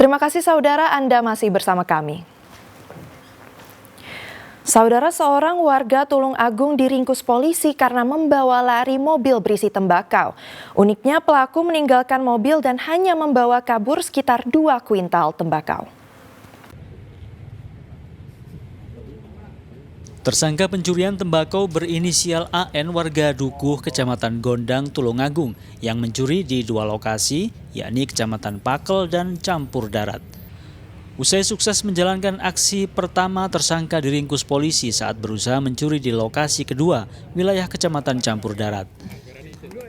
Terima kasih saudara, Anda masih bersama kami. Saudara, seorang warga Tulung Agung diringkus polisi karena membawa lari mobil berisi tembakau. Uniknya pelaku meninggalkan mobil dan hanya membawa kabur sekitar 2 kuintal tembakau. Tersangka pencurian tembakau berinisial AN warga Dukuh, Kecamatan Gondang, Tulung Agung yang mencuri di 2 lokasi, yakni Kecamatan Pakel dan Campur Darat. Usai sukses menjalankan aksi pertama, tersangka diringkus polisi saat berusaha mencuri di lokasi kedua, wilayah Kecamatan Campur Darat.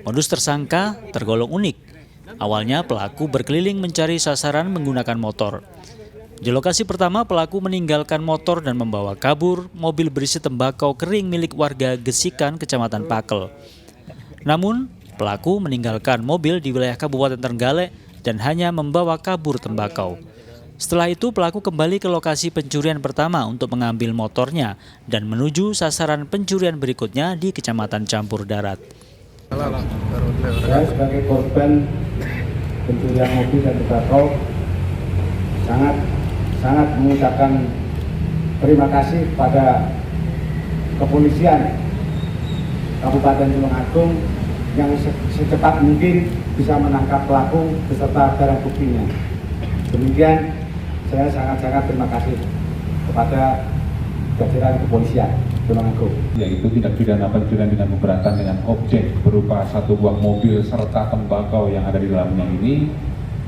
Modus tersangka tergolong unik. Awalnya pelaku berkeliling mencari sasaran menggunakan motor. Di lokasi pertama, pelaku meninggalkan motor dan membawa kabur mobil berisi tembakau kering milik warga Gesikan, Kecamatan Pakel. Namun, pelaku meninggalkan mobil di wilayah Kabupaten Trenggalek dan hanya membawa kabur tembakau. Setelah itu, pelaku kembali ke lokasi pencurian pertama untuk mengambil motornya dan menuju sasaran pencurian berikutnya di Kecamatan Campur Darat. Saya sebagai korban pencurian mobil dan tembakau sangat mengucapkan terima kasih pada kepolisian Kabupaten Tulung Agung yang secepat mungkin bisa menangkap pelaku beserta barang buktinya. Demikian, saya sangat terima kasih kepada jajaran kepolisian Tulung Agung. Yaitu tindak pidana pencurian dengan memberatkan dengan objek berupa 1 buah mobil serta tembakau yang ada di dalamnya ini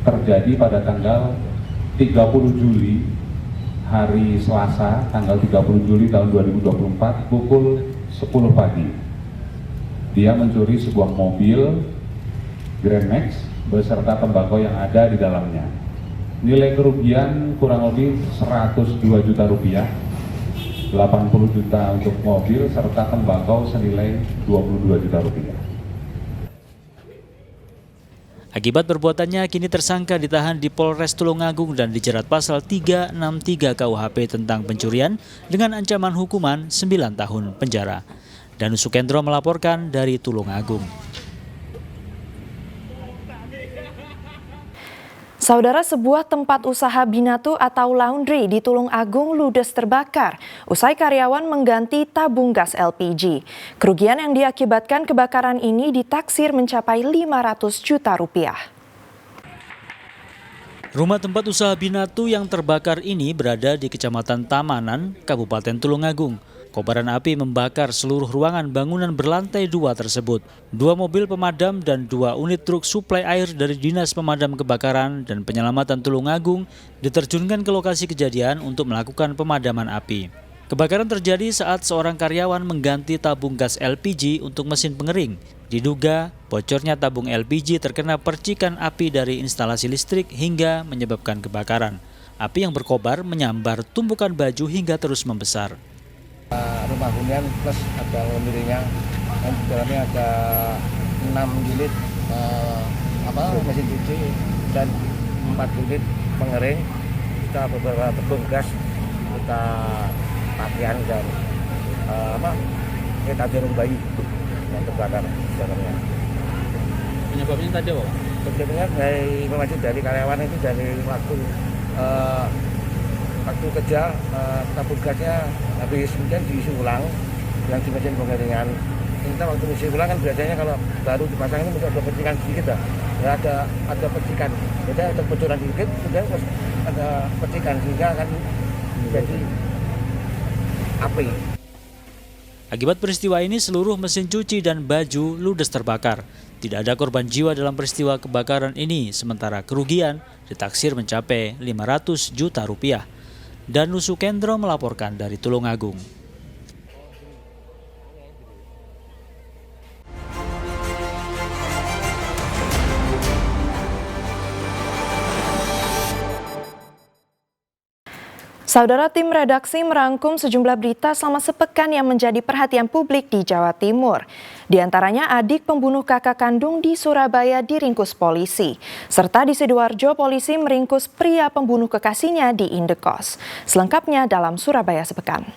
terjadi pada tanggal 30 Juli hari Selasa, tanggal 30 Juli tahun 2024 pukul 10 pagi. Dia mencuri sebuah mobil Grand Max beserta tembakau yang ada di dalamnya. Nilai kerugian kurang lebih 102 juta rupiah, 80 juta untuk mobil serta tembakau senilai 22 juta rupiah. Akibat perbuatannya, kini tersangka ditahan di Polres Tulung Agung dan dijerat pasal 363 KUHP tentang pencurian dengan ancaman hukuman 9 tahun penjara. Danu Sukendro melaporkan dari Tulung Agung. Saudara, sebuah tempat usaha binatu atau laundry di Tulung Agung ludes terbakar usai karyawan mengganti tabung gas LPG. Kerugian yang diakibatkan kebakaran ini ditaksir mencapai 500 juta rupiah. Rumah tempat usaha binatu yang terbakar ini berada di Kecamatan Tamanan, Kabupaten Tulung Agung. Kobaran api membakar seluruh ruangan bangunan berlantai 2 tersebut. 2 mobil pemadam dan 2 unit truk suplai air dari Dinas Pemadam Kebakaran dan Penyelamatan Tulung Agung diterjunkan ke lokasi kejadian untuk melakukan pemadaman api. Kebakaran terjadi saat seorang karyawan mengganti tabung gas LPG untuk mesin pengering. Diduga bocornya tabung LPG terkena percikan api dari instalasi listrik hingga menyebabkan kebakaran. Api yang berkobar menyambar tumpukan baju hingga terus membesar. Rumah hunian plus ada laundrynya, dan di dalamnya ada 6 unit mesin cuci dan 4 unit pengering. Kita beberapa tabung gas, kita pakaian dan kita jarum bayi yang terbakar di dalamnya. Penyebabnya tadi apa? Penyebabnya dari karyawan itu dari waktu kerja tabung gasnya habis, kemudian diisi ulang yang di mesin pengeringan. Kita waktu diisi ulang kan biasanya kalau baru dipasang ini mesti ada percikan sedikit ya, ada percikan, jadi ada bocoran sedikit, kemudian ada percikan sehingga akan jadi api. Akibat peristiwa ini seluruh mesin cuci dan baju ludes terbakar. Tidak ada korban jiwa dalam peristiwa kebakaran ini, sementara kerugian ditaksir mencapai 500 juta rupiah. Danu Sukendro melaporkan dari Tulung Agung. Saudara, tim redaksi merangkum sejumlah berita selama sepekan yang menjadi perhatian publik di Jawa Timur. Di antaranya adik pembunuh kakak kandung di Surabaya diringkus polisi. Serta di Sidoarjo polisi meringkus pria pembunuh kekasihnya di indekos. Selengkapnya dalam Surabaya Sepekan.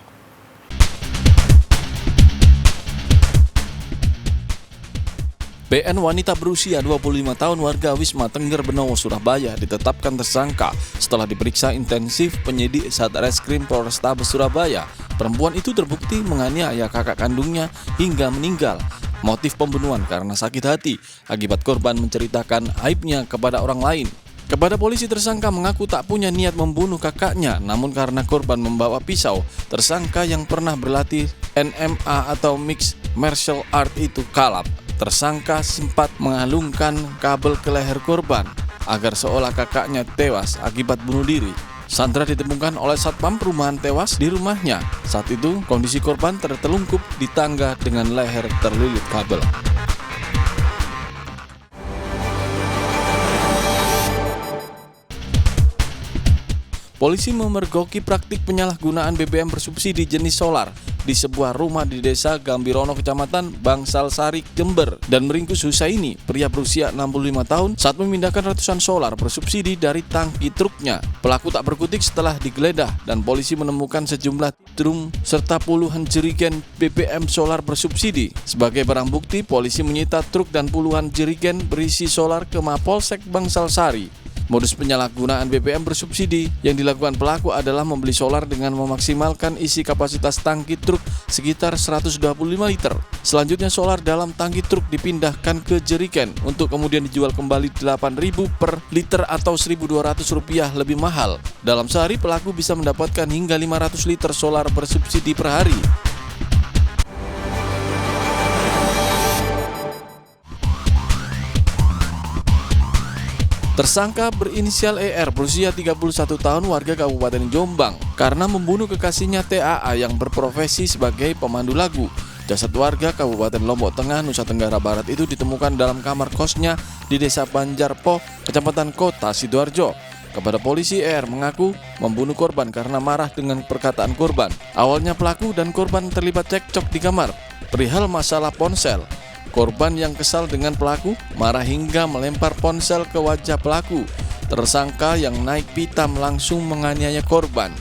PN wanita berusia 25 tahun warga Wisma Tengger Benowo, Surabaya ditetapkan tersangka setelah diperiksa intensif penyidik Satreskrim Polrestabes Surabaya. Perempuan itu terbukti menganiaya kakak kandungnya hingga meninggal. Motif pembunuhan karena sakit hati akibat korban menceritakan aibnya kepada orang lain. Kepada polisi, tersangka mengaku tak punya niat membunuh kakaknya, namun karena korban membawa pisau, tersangka yang pernah berlatih MMA atau Mixed Martial Art itu kalap. Tersangka sempat mengalungkan kabel ke leher korban agar seolah kakaknya tewas akibat bunuh diri. Sandra ditemukan oleh Satpam Perumahan tewas di rumahnya. Saat itu kondisi korban tertelungkup di tangga dengan leher terlilit kabel. Polisi memergoki praktik penyalahgunaan BBM bersubsidi jenis solar di sebuah rumah di Desa Gambirono, Kecamatan Bangsal Sari, Jember, dan meringkus Husaini, pria berusia 65 tahun, saat memindahkan ratusan solar bersubsidi dari tangki truknya. Pelaku tak berkutik setelah digeledah dan polisi menemukan sejumlah drum serta puluhan jerigen BBM solar bersubsidi. Sebagai barang bukti, polisi menyita truk dan puluhan jerigen berisi solar ke Mapolsek Bangsal Sari. Modus penyalahgunaan BBM bersubsidi yang dilakukan pelaku adalah membeli solar dengan memaksimalkan isi kapasitas tangki truk sekitar 125 liter. Selanjutnya solar dalam tangki truk dipindahkan ke jerigen untuk kemudian dijual kembali 8.000 per liter atau Rp1.200 lebih mahal. Dalam sehari pelaku bisa mendapatkan hingga 500 liter solar bersubsidi per hari. Tersangka berinisial ER berusia 31 tahun warga Kabupaten Jombang karena membunuh kekasihnya TAA yang berprofesi sebagai pemandu lagu. Jasad warga Kabupaten Lombok Tengah, Nusa Tenggara Barat itu ditemukan dalam kamar kosnya di Desa Banjarpo, Kecamatan Kota Sidoarjo. Kepada polisi, ER mengaku membunuh korban karena marah dengan perkataan korban. Awalnya pelaku dan korban terlibat cekcok di kamar perihal masalah ponsel. Korban yang kesal dengan pelaku marah hingga melempar ponsel ke wajah pelaku. Tersangka yang naik pitam langsung menganiaya korban.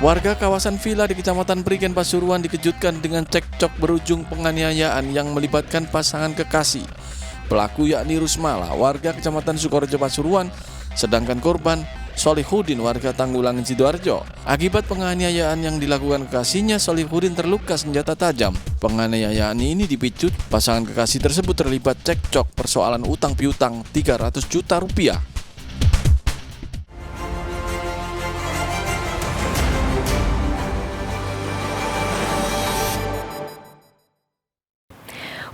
Warga kawasan villa di Kecamatan Prigen, Pasuruan dikejutkan dengan cekcok berujung penganiayaan yang melibatkan pasangan kekasih. Pelaku yakni Rusmala, warga Kecamatan Sukorejo, Pasuruan, sedangkan korban Solihudin, warga Tanggulangin, Sidoarjo. Akibat penganiayaan yang dilakukan kekasihnya, Solihudin terluka senjata tajam. Penganiayaan ini dipicu pasangan kekasih tersebut terlibat cekcok persoalan utang piutang Rp300 juta.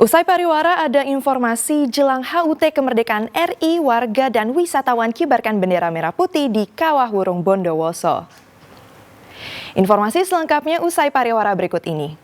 Usai pariwara, ada informasi jelang HUT kemerdekaan RI, warga dan wisatawan kibarkan bendera merah putih di Kawah Wurung Bondowoso. Informasi selengkapnya usai pariwara berikut ini.